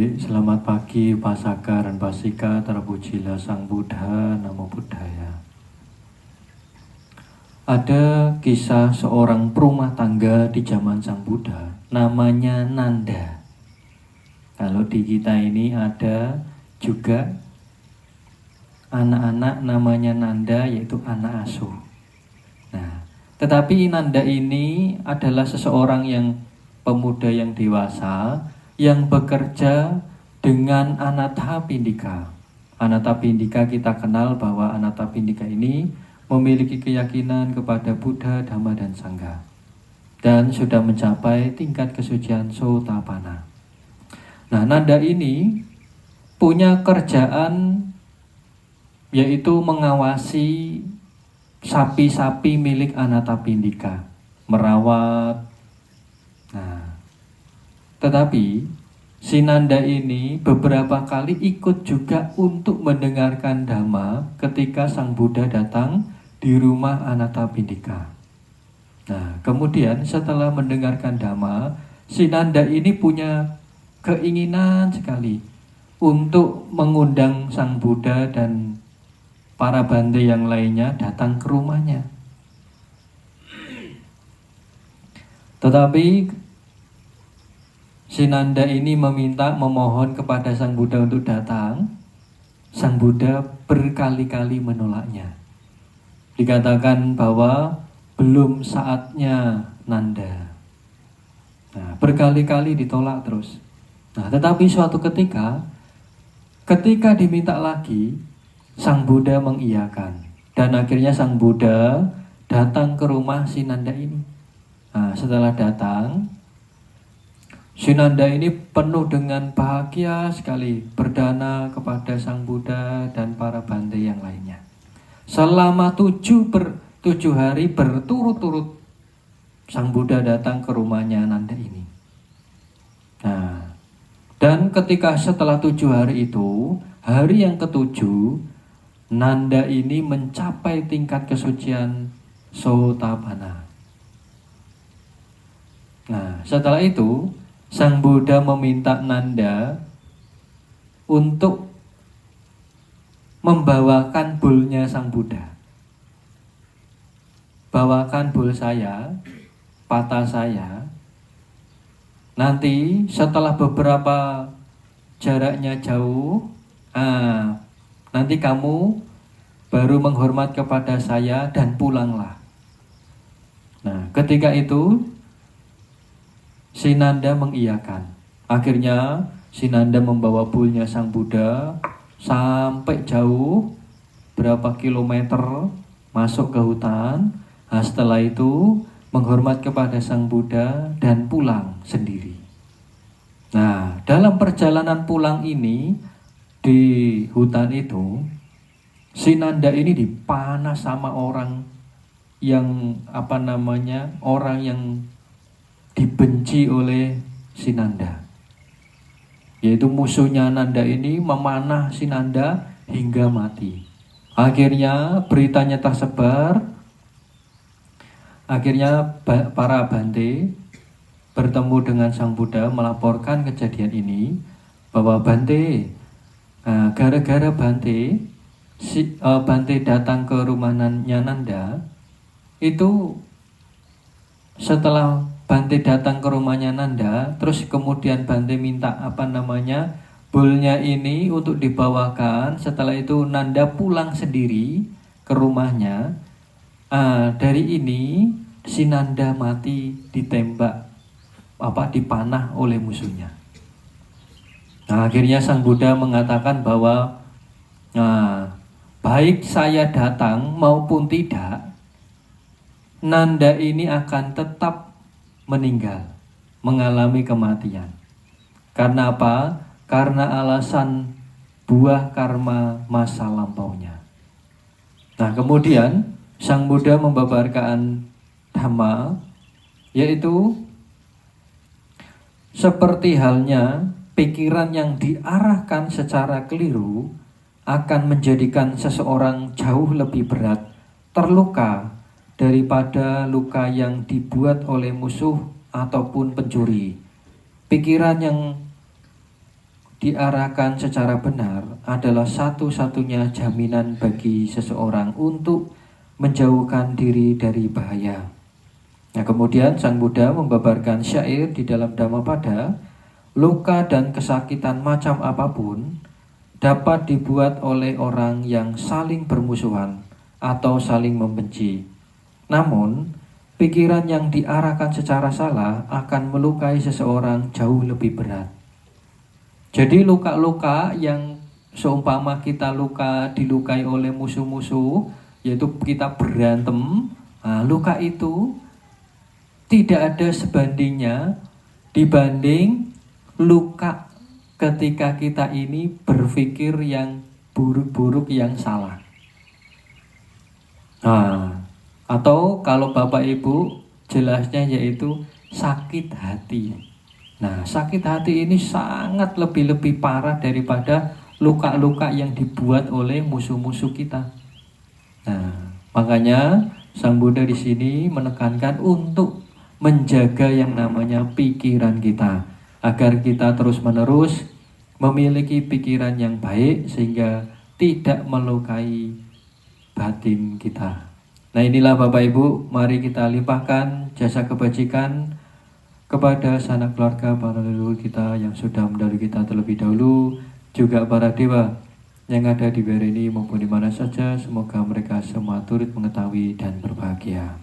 Selamat pagi Pasaka dan Pasika, terpujilah Sang Buddha, Namo Buddhaya. Ada kisah seorang perumah tangga di zaman Sang Buddha, namanya Nanda. Kalau di kita ini ada juga anak-anak namanya Nanda, yaitu anak asuh. Nah, tetapi Nanda ini adalah seseorang yang pemuda yang dewasa yang bekerja dengan Anathapindika. Anathapindika kita kenal bahwa Anathapindika ini memiliki keyakinan kepada Buddha, Dhamma, dan Sangha, dan sudah mencapai tingkat kesucian Sotapanna. Nah, Nanda ini punya kerjaan yaitu mengawasi sapi-sapi milik Anathapindika, merawat. Nah, tetapi si Nanda ini beberapa kali ikut juga untuk mendengarkan Dhamma ketika Sang Buddha datang di rumah Anathapindika. Nah, kemudian setelah mendengarkan Dhamma, si Nanda ini punya keinginan sekali untuk mengundang Sang Buddha dan para bante yang lainnya datang ke rumahnya. Tetapi si Nanda ini memohon kepada Sang Buddha untuk datang. Sang Buddha berkali-kali menolaknya. Dikatakan bahwa belum saatnya Nanda. Nah, berkali-kali ditolak terus. Nah, tetapi suatu ketika diminta lagi, Sang Buddha mengiyakan. Dan akhirnya Sang Buddha datang ke rumah si Nanda ini. Nah, setelah datang, si Nanda ini penuh dengan bahagia sekali berdana kepada Sang Buddha dan para bante yang lainnya. Selama 7 hari berturut-turut Sang Buddha datang ke rumahnya Nanda ini. Nah, dan ketika setelah 7 hari itu, hari yang ke-7, Nanda ini mencapai tingkat kesucian Sotapanna. Nah, setelah itu Sang Buddha meminta Nanda untuk membawakan bulnya Sang Buddha. Bawakan bul saya, patah saya. Nanti setelah beberapa jaraknya jauh, nanti kamu baru menghormat kepada saya dan pulanglah. Nah, ketika itu si Nanda mengiyakan. Akhirnya si Nanda membawa bulnya Sang Buddha sampai jauh berapa kilometer masuk ke hutan. Nah, setelah itu menghormat kepada Sang Buddha dan pulang sendiri. Nah, dalam perjalanan pulang ini di hutan itu, si Nanda ini dipanah sama orang yang orang yang dibenci oleh si Nanda, yaitu musuhnya Nanda ini memanah si Nanda hingga mati. Akhirnya beritanya tersebar. Akhirnya para bante bertemu dengan Sang Buddha melaporkan kejadian ini, bahwa Bante, gara-gara Bante datang ke rumahnya Nanda, itu setelah Bante datang ke rumahnya Nanda, terus kemudian Bante minta bulnya ini untuk dibawakan. Setelah itu Nanda pulang sendiri ke rumahnya. Dari ini si Nanda mati ditembak, dipanah oleh musuhnya. Nah, akhirnya Sang Buddha mengatakan bahwa baik saya datang maupun tidak, Nanda ini akan tetap meninggal, mengalami kematian. Karena apa? Karena alasan buah karma masa lampaunya. Nah, kemudian Sang Buddha membabarkan Dhamma, yaitu seperti halnya pikiran yang diarahkan secara keliru akan menjadikan seseorang jauh lebih berat terluka daripada luka yang dibuat oleh musuh ataupun pencuri. Pikiran yang diarahkan secara benar adalah satu-satunya jaminan bagi seseorang untuk menjauhkan diri dari bahaya. Nah, kemudian Sang Buddha membabarkan syair di dalam Dhammapada, luka dan kesakitan macam apapun dapat dibuat oleh orang yang saling bermusuhan atau saling membenci. Namun, pikiran yang diarahkan secara salah akan melukai seseorang jauh lebih berat. Jadi luka-luka yang seumpama kita dilukai oleh musuh-musuh, yaitu kita berantem, nah, luka itu tidak ada sebandingnya dibanding luka ketika kita ini berpikir yang buruk-buruk, yang salah. Nah, atau kalau Bapak Ibu jelasnya yaitu sakit hati. Nah, sakit hati ini sangat lebih parah daripada luka-luka yang dibuat oleh musuh-musuh kita. Nah, makanya Sang Buddha di sini menekankan untuk menjaga yang namanya pikiran kita, agar kita terus-menerus memiliki pikiran yang baik sehingga tidak melukai batin kita. Nah, inilah Bapak Ibu, mari kita limpahkan jasa kebajikan kepada sanak keluarga para leluhur kita yang sudah mendahului kita terlebih dahulu, juga para dewa yang ada di wilayah ini maupun di mana saja. Semoga mereka semua turut mengetahui dan berbahagia.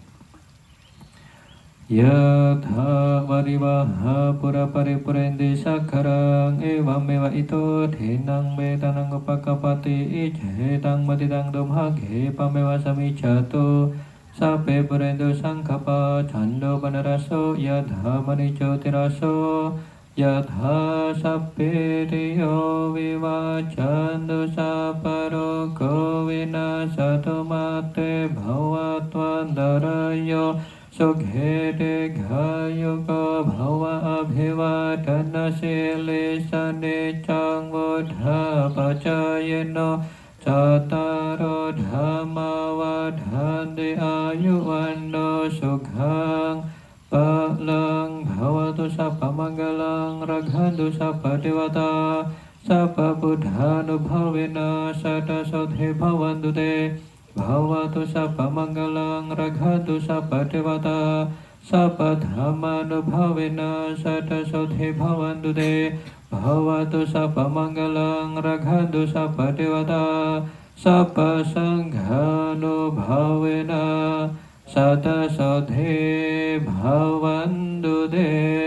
Yatha varivaha pura paripurende sakarang evam meva ito dhenang betanang upakapati ijetang matitang dumhage pameva samijato sape purendo sangkapa chando panaraso yatha manicho tiraso yatha sape tiyo vivacando saparo kovina sato mate bhavatwandarayo Sughe gayoga bhava abhivadana sile sane chang vodha pacayeno Cataro dhamma vadhande ayuvanno sukhang palang bhavatu sapa manggalang raghantu sapa devata sapa buddhanubhavena sada sodhe bhavantu te Bhavatu sapa manggalang raghantu sapa devata sapa dhammanubhavena sada sodhe bhavantu te Bhavatu sapa manggalang raghantu sapa devata sapa sanghanubhavena sada sodhe bhavantu te